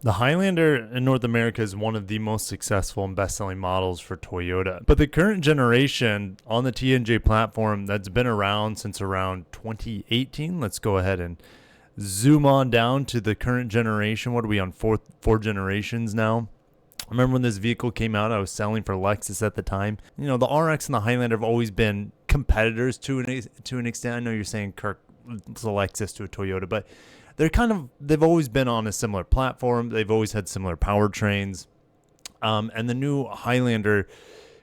The Highlander in North America is one of the most successful and best-selling models for Toyota. But the current generation on the TNJ platform that's been around since around 2018, let's go ahead and zoom on down to the current generation. What are we on? Four generations now? I remember when this vehicle came out, I was selling for Lexus at the time. You know, the RX and the Highlander have always been competitors to an extent. I know you're saying, Kirk, it's a Lexus to a Toyota, but they've always been on a similar platform. They've always had similar powertrains. And the new Highlander,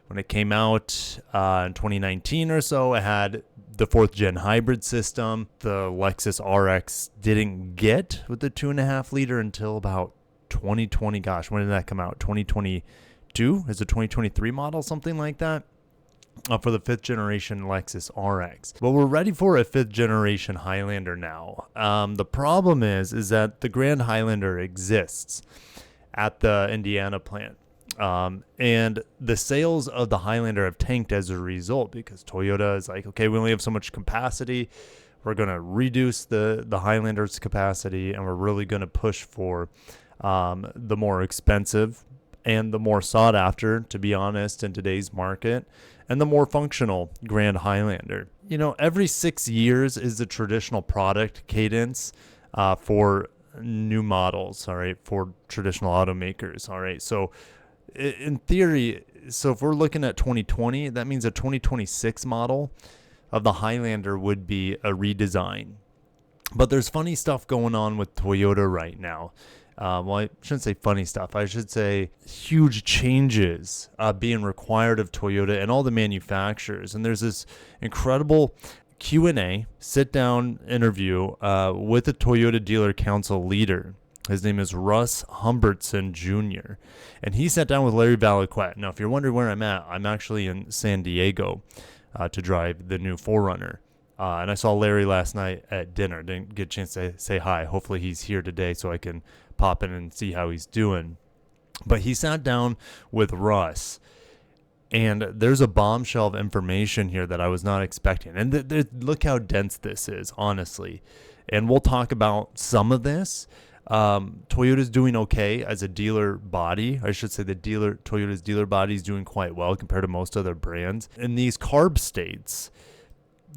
when it came out in 2019 or so, it had the 4th gen hybrid system. The Lexus RX didn't get with the 2.5 liter until about 2020. Gosh, when did that come out? 2022? Is it 2023 model? Something like that. For the 5th generation Lexus RX. But we're ready for a 5th generation Highlander now. The problem is that the Grand Highlander exists at the Indiana plant. And the sales of the Highlander have tanked as a result because Toyota is like, okay, we only have so much capacity. We're going to reduce the Highlander's capacity, and we're really going to push for the more expensive and the more sought after, to be honest, in today's market, and the more functional Grand Highlander. You know, every 6 years is the traditional product cadence for new models, all right, for traditional automakers, all right. So in theory, so if we're looking at 2020, that means a 2026 model of the Highlander would be a redesign. But there's funny stuff going on with Toyota right now. Well, I shouldn't say funny stuff. I should say huge changes being required of Toyota and all the manufacturers. And there's this incredible Q&A, sit-down interview with a Toyota Dealer Council leader. His name is Russ Humbertson Jr. And he sat down with Larry Valaquette. Now, if you're wondering where I'm at, I'm actually in San Diego to drive the new 4Runner. And I saw Larry last night at dinner. Didn't get a chance to say hi. Hopefully he's here today so I can pop in and see how he's doing. But he sat down with Russ, and there's a bombshell of information here that I was not expecting. And look how dense this is, honestly. And we'll talk about some of this. Toyota's doing okay as a dealer body. I should say Toyota's dealer body is doing quite well compared to most other brands. In these CARB states,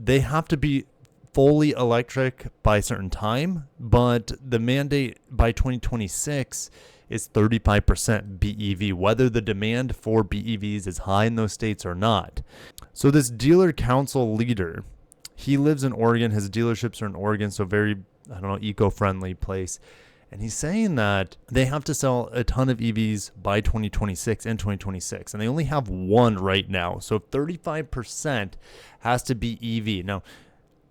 they have to be fully electric by a certain time, but the mandate by 2026 is 35% BEV, whether the demand for BEVs is high in those states or not. So this dealer council leader, he lives in Oregon. His dealerships are in Oregon, so very, eco-friendly place. And he's saying that they have to sell a ton of EVs by 2026 and 2026, and they only have one right now. So 35% has to be EV. Now,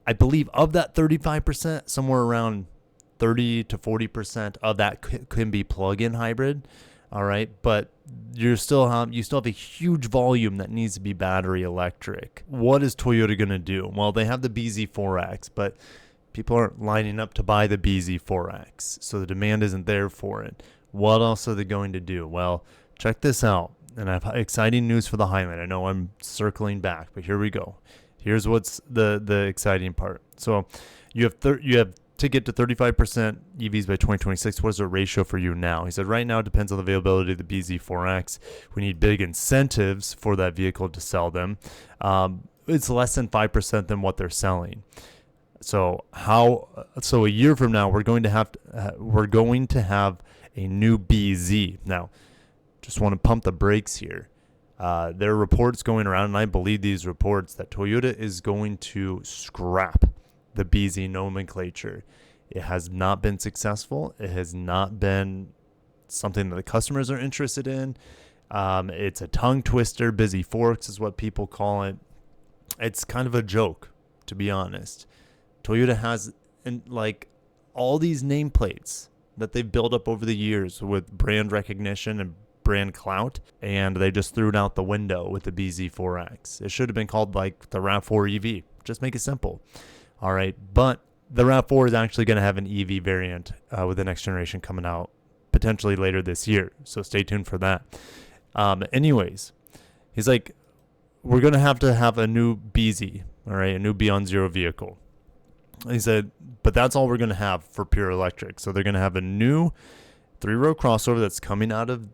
I believe of that 35%, somewhere around 30 to 40% of that can be plug-in hybrid. All right, but you still have a huge volume that needs to be battery electric. What is Toyota going to do? Well, they have the BZ4X, but people aren't lining up to buy the BZ4X, so the demand isn't there for it. What else are they going to do? Well, check this out, and I have exciting news for the Highlander. I know I'm circling back, but here we go. Here's what's the exciting part. So you have to get to 35% EVs by 2026. What is the ratio for you now? He said right now it depends on the availability of the BZ4X. We need big incentives for that vehicle to sell them. It's less than 5% than what they're selling. So a year from now we're going to have a new BZ. Now, just want to pump the brakes here. There are reports going around, and I believe these reports, that Toyota is going to scrap the BZ nomenclature. It has not been successful. It has not been something that the customers are interested in. It's a tongue twister. Busy forks is what people call it. It's kind of a joke, to be honest. Toyota has all these nameplates that they've built up over the years with brand recognition and brand clout, and they just threw it out the window with the BZ4X. It should have been called like the RAV4 EV. Just make it simple. All right, but the RAV4 is actually going to have an EV variant with the next generation coming out potentially later this year, so stay tuned for that. Anyways, he's like, we're going to have a new BZ, all right, a new Beyond Zero vehicle. He said, but that's all we're going to have for pure electric. So they're going to have a new 3-row crossover that's coming out of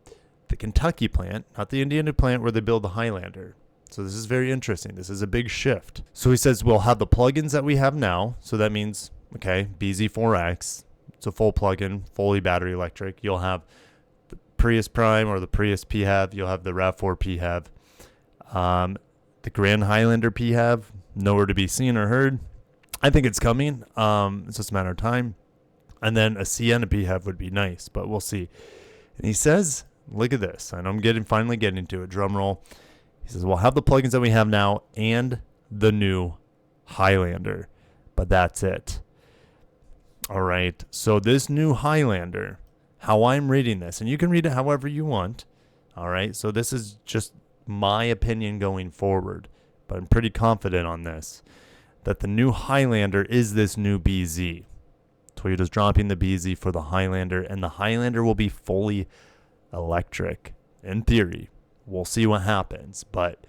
the Kentucky plant, not the Indiana plant where they build the Highlander. So this is very interesting. This is a big shift. So he says we'll have the plugins that we have now. So that means, okay, BZ4X. It's a full plug-in, fully battery electric. You'll have the Prius Prime or the Prius PHEV. You'll have the RAV4 PHEV. The Grand Highlander PHEV, nowhere to be seen or heard. I think it's coming. It's just a matter of time. And then a Sienna PHEV would be nice, but we'll see. And he says, look at this. And I'm finally getting to it. Drum roll. He says, we'll have the plugins that we have now and the new Highlander, but that's it. All right. So this new Highlander, how I'm reading this, and you can read it however you want. All right. So this is just my opinion going forward, but I'm pretty confident on this, that the new Highlander is this new BZ. Toyota's dropping the BZ for the Highlander, and the Highlander will be fully electric in theory. We'll see what happens, but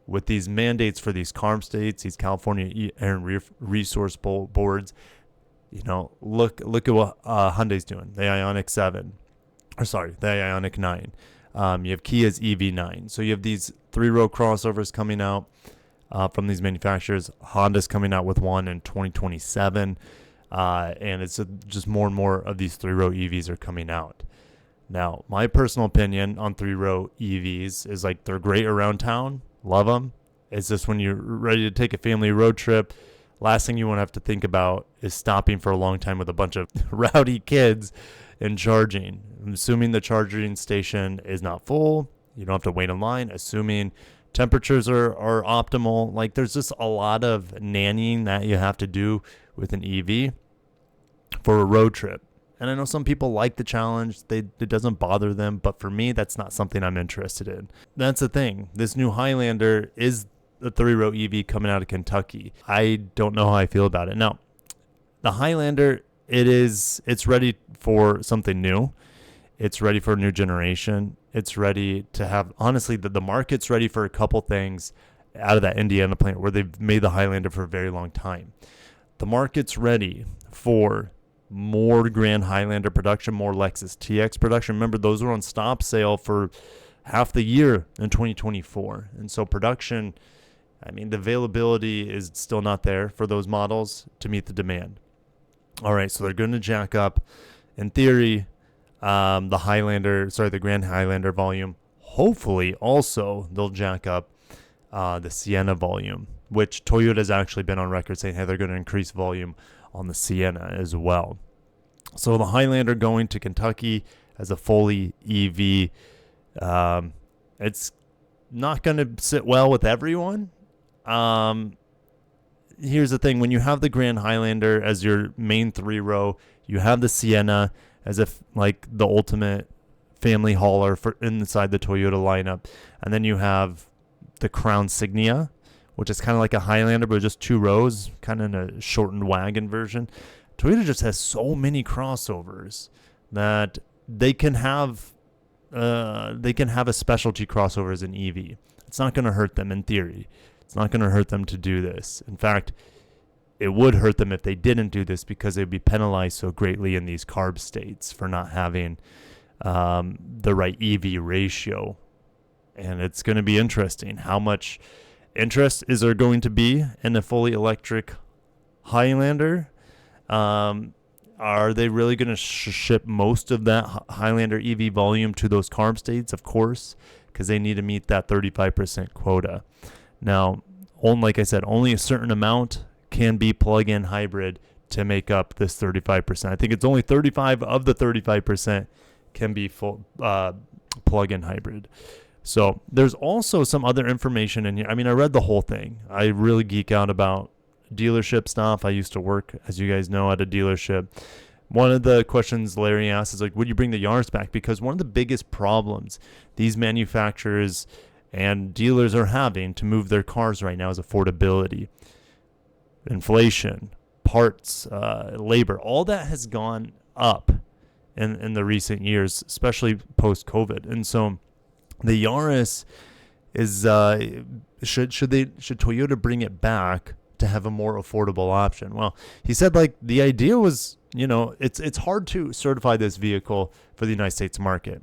with these mandates for these CARB states, these California Air and Resource Boards, you know, look at what Hyundai's doing. The Ioniq 7, or sorry, the Ioniq 9. You have Kia's EV9. So you have these 3-row crossovers coming out from these manufacturers. Honda's coming out with one in 2027, and it's just more and more of these 3-row EVs are coming out. Now, my personal opinion on 3-row EVs is like they're great around town. Love them. It's just when you're ready to take a family road trip, last thing you want to have to think about is stopping for a long time with a bunch of rowdy kids and charging. I'm assuming the charging station is not full. You don't have to wait in line. Assuming temperatures are optimal. Like there's just a lot of nannying that you have to do with an EV for a road trip. And I know some people like the challenge. It doesn't bother them. But for me, that's not something I'm interested in. That's the thing. This new Highlander is a 3-row EV coming out of Kentucky. I don't know how I feel about it. Now, the Highlander, it's ready for something new. It's ready for a new generation. It's ready to have, honestly, the market's ready for a couple things out of that Indiana plant where they've made the Highlander for a very long time. The market's ready for more Grand Highlander production, more Lexus TX production. Remember, those were on stop sale for half the year in 2024. And so production, I mean, the availability is still not there for those models to meet the demand. All right, so they're going to jack up, in theory, the Grand Highlander volume. Hopefully, also, they'll jack up the Sienna volume, which Toyota's actually been on record saying, hey, they're going to increase volume on the Sienna as well. So the Highlander going to Kentucky as a fully EV, it's not going to sit well with everyone. Here's the thing. When you have the Grand Highlander as your main 3-row, you have the Sienna as if like the ultimate family hauler for inside the Toyota lineup. And then you have the Crown Signia, which is kind of like a Highlander, but just 2 rows, kind of in a shortened wagon version. Toyota just has so many crossovers that they can have a specialty crossover as an EV. It's not going to hurt them in theory. It's not going to hurt them to do this. In fact, it would hurt them if they didn't do this because they'd be penalized so greatly in these CARB states for not having the right EV ratio. And it's going to be interesting. How much interest is there going to be in a fully electric Highlander? Are they really going to ship most of that Highlander EV volume to those CARB states? Of course, because they need to meet that 35% quota. Now, like I said, only a certain amount can be plug-in hybrid to make up this 35%. I think it's only 35 of the 35% can be full plug-in hybrid. So there's also some other information in here. I mean, I read the whole thing. I really geek out about dealership stuff. I used to work, as you guys know, at a dealership. One of the questions Larry asked is like, would you bring the Yaris back? Because one of the biggest problems these manufacturers and dealers are having to move their cars right now is affordability. Inflation, parts, labor, all that has gone up in the recent years, especially post-COVID. And so the Yaris is should Toyota bring it back to have a more affordable option? Well, he said like the idea was it's hard to certify this vehicle for the United States market.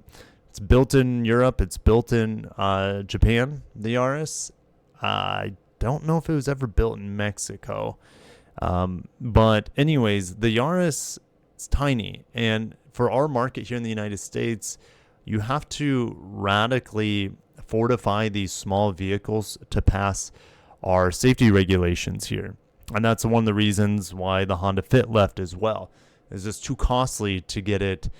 It's built in Europe. It's built in Japan, the Yaris. I don't know if it was ever built in Mexico. But anyways, the Yaris is tiny. And for our market here in the United States, you have to radically fortify these small vehicles to pass our safety regulations here. And that's one of the reasons why the Honda Fit left as well. It's just too costly to get it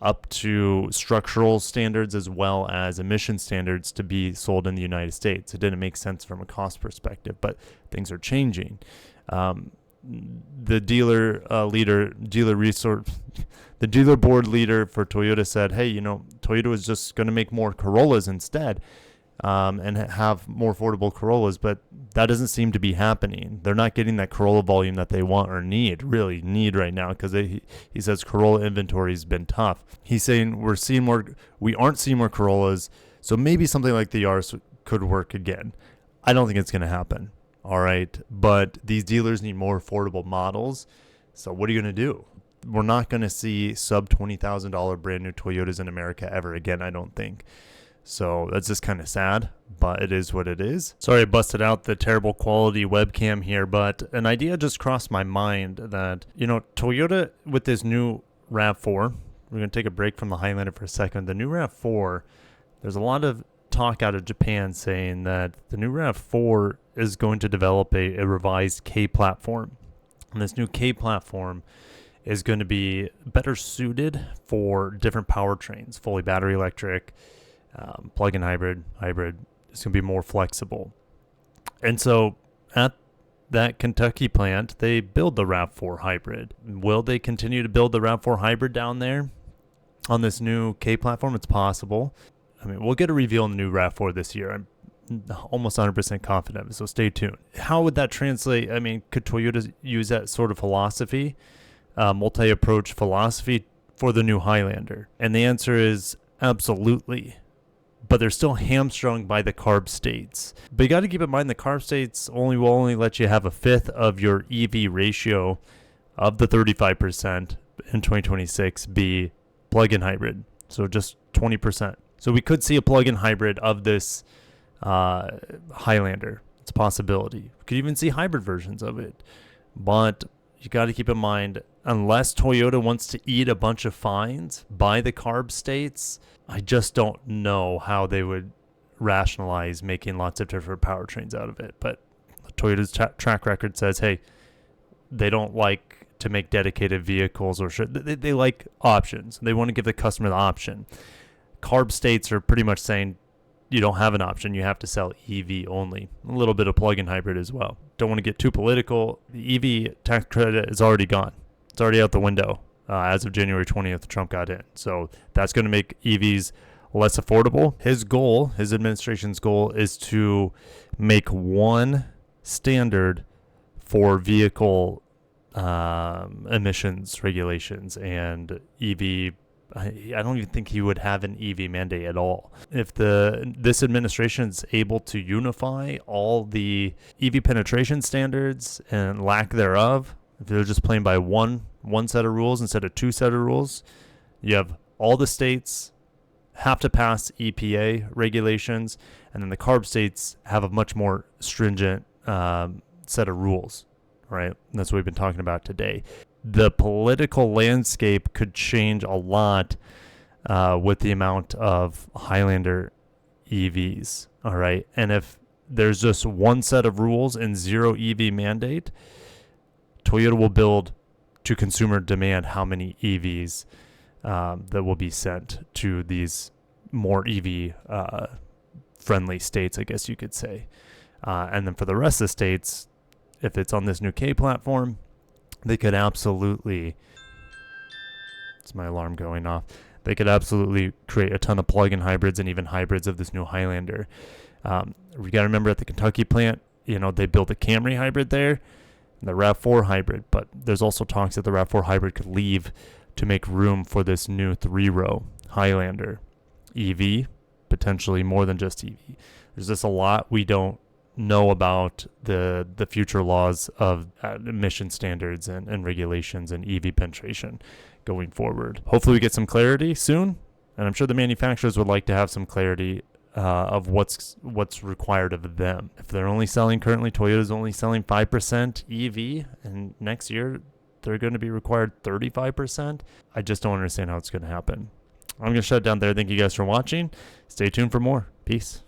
up to structural standards as well as emission standards to be sold in the United States. It didn't make sense from a cost perspective, but things are changing. The dealer board leader for Toyota said, hey, Toyota was just going to make more Corollas instead, and have more affordable Corollas, but that doesn't seem to be happening. They're not getting that Corolla volume that they want or really need right now, because he says Corolla inventory has been tough. He's saying we aren't seeing more Corollas, so maybe something like the Yaris could work again. I don't think it's going to happen. All right, but these dealers need more affordable models. So what are you going to do? We're not going to see sub $20,000 brand new Toyotas in America ever again, I don't think. So that's just kind of sad, but it is what it is. Sorry I busted out the terrible quality webcam here, but an idea just crossed my mind that, Toyota with this new RAV4, we're going to take a break from the Highlander for a second. The new RAV4, there's a lot of talk out of Japan saying that the new RAV4 is going to develop a revised K platform. And this new K platform is going to be better suited for different powertrains, fully battery electric, plug-in hybrid. It's going to be more flexible. And so at that Kentucky plant, they build the RAV4 hybrid. Will they continue to build the RAV4 hybrid down there on this new K platform? It's possible. I mean, we'll get a reveal on the new RAV4 this year. I'm almost 100% confident, so stay tuned. How would that translate? I mean, could Toyota use that sort of philosophy, multi-approach philosophy for the new Highlander? And the answer is absolutely. But they're still hamstrung by the CARB states. But you got to keep in mind the CARB states will only let you have a fifth of your EV ratio of the 35% in 2026 be plug-in hybrid. So just 20%. So we could see a plug-in hybrid of this Highlander. It's a possibility. We could even see hybrid versions of it. But you got to keep in mind, unless Toyota wants to eat a bunch of fines by the CARB states, I just don't know how they would rationalize making lots of different powertrains out of it. But Toyota's track record says, hey, they don't like to make dedicated vehicles, or they like options. They want to give the customer the option. CARB states are pretty much saying you don't have an option. You have to sell EV only. A little bit of plug-in hybrid as well. Don't want to get too political. The EV tax credit is already gone. It's already out the window. As of January 20th, Trump got in. So that's going to make EVs less affordable. His administration's goal is to make one standard for vehicle emissions regulations and EV. I don't even think he would have an EV mandate at all. If this administration is able to unify all the EV penetration standards and lack thereof, if they're just playing by one set of rules instead of two set of rules, you have all the states have to pass EPA regulations, and then the CARB states have a much more stringent set of rules, right? And that's what we've been talking about today. The political landscape could change a lot with the amount of Highlander EVs, all right? And if there's just one set of rules and zero EV mandate, Toyota will build to consumer demand how many EVs that will be sent to these more EV friendly states, I guess you could say. And then for the rest of the states, if it's on this new K platform, they could absolutely, it's my alarm going off, they could absolutely create a ton of plug-in hybrids and even hybrids of this new Highlander. We got to remember at the Kentucky plant, they built a Camry hybrid there, and the RAV4 hybrid, but there's also talks that the RAV4 hybrid could leave to make room for this new 3-row Highlander EV, potentially more than just EV. There's just a lot we don't know about the future laws of emission standards and regulations and EV penetration going forward. Hopefully we get some clarity soon, and I'm sure the manufacturers would like to have some clarity of what's required of them. If they're only selling, currently Toyota's only selling 5% EV, and next year they're going to be required 35%. I just don't understand how it's going to happen. I'm going to shut it down there. Thank you guys for watching. Stay tuned for more. Peace.